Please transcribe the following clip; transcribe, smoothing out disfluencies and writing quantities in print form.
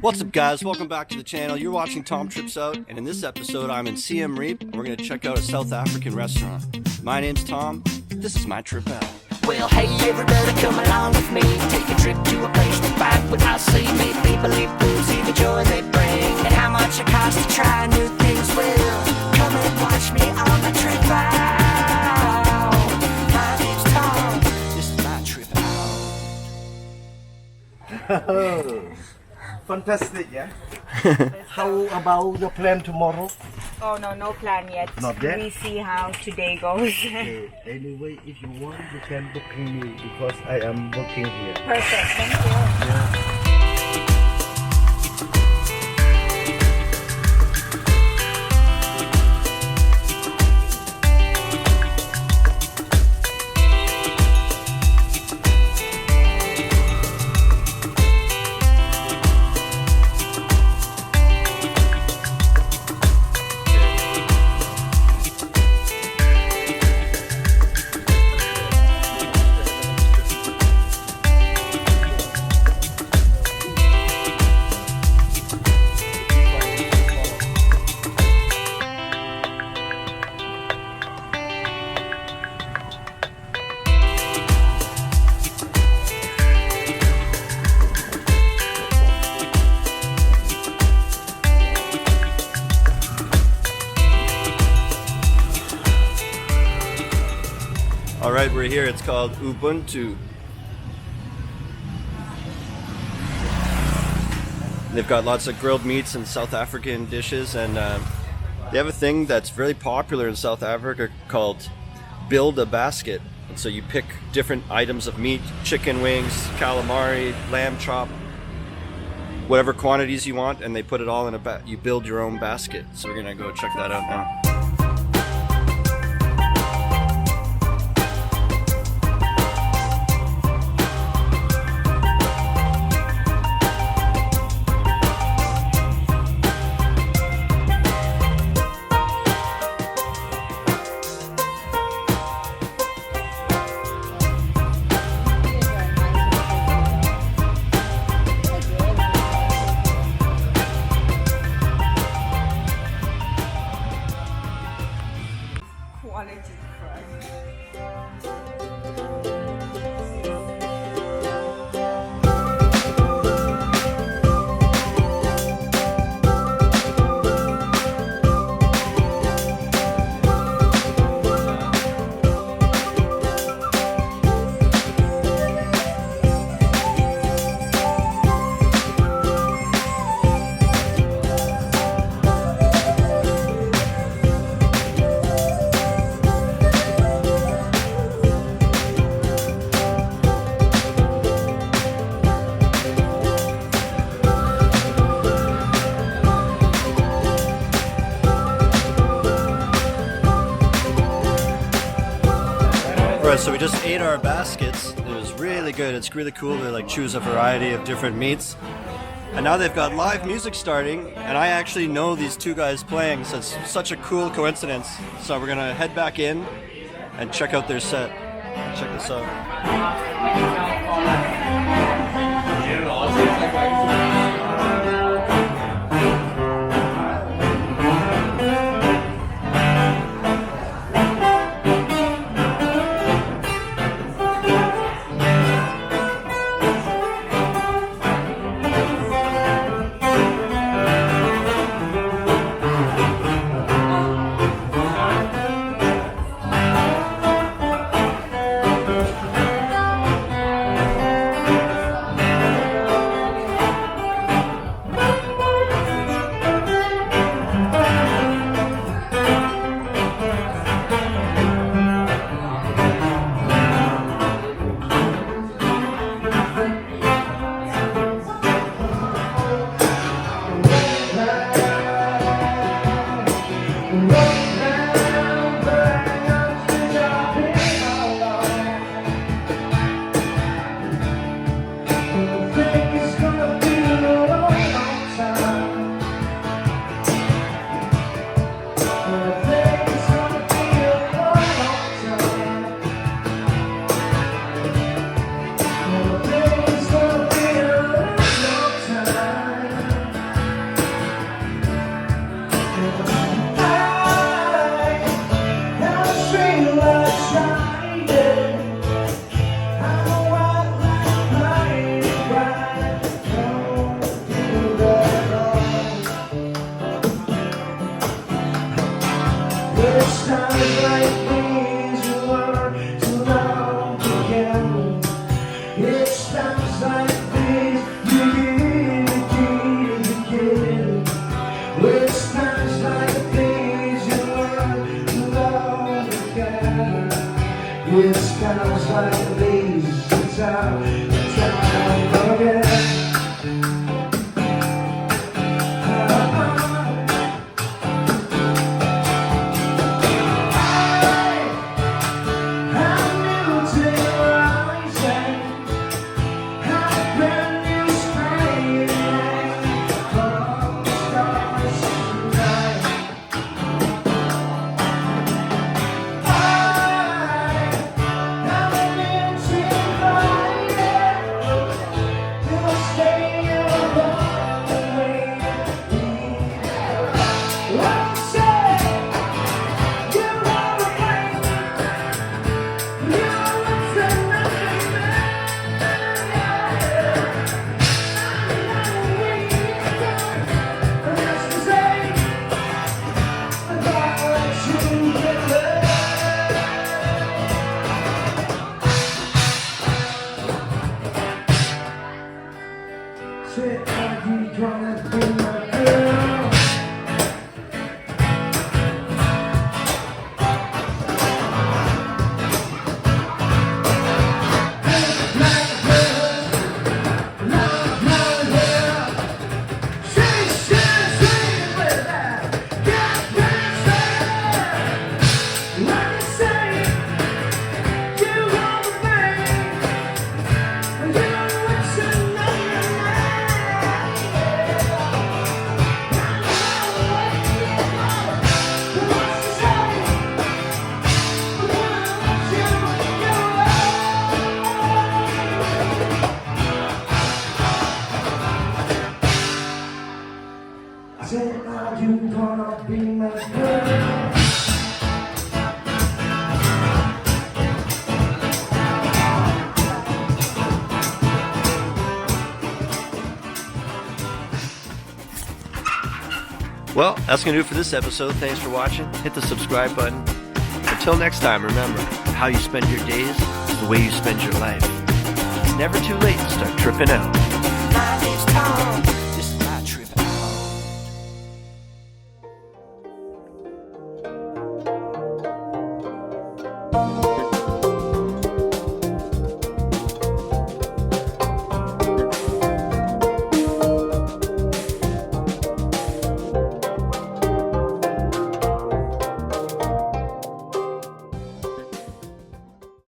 What's up, guys? Welcome back to the channel. You're watching Tom Trips Out, and in this episode I'm in Siem Reap and we're going to check out a South African restaurant. My name's Tom. This is my trip out. Well, hey everybody, come along with me. Take a trip to a place to find without see. Meet people, live food, see the joy they bring, and how much it costs to try new things. Well, come and watch me on the trip out. My name's Tom. This is my trip out. Fantastic, yeah? How about the plan tomorrow? Oh no plan yet. Not yet? We see how today goes. Okay. Anyway, if you want, you can book me because I am working here. Perfect, thank you. Yeah. Alright, we're here. It's called Ubuntu. They've got lots of grilled meats and South African dishes, and they have a thing that's very popular in South Africa called build a basket. And so you pick different items of meat, chicken wings, calamari, lamb chop, whatever quantities you want, and they put it all in a you build your own basket. So we're gonna go check that out now. So we just ate our baskets. It was really good. It's really cool to like choose a variety of different meats. And now they've got live music starting, and I actually know these two guys playing, so it's such a cool coincidence. So we're gonna head back in and check out their set. Check this out. sounds like these. It's time again. Well, that's going to do it for this episode. Thanks for watching. Hit the subscribe button. Until next time, remember, how you spend your days is the way you spend your life. It's never too late to start tripping out. Life is tall.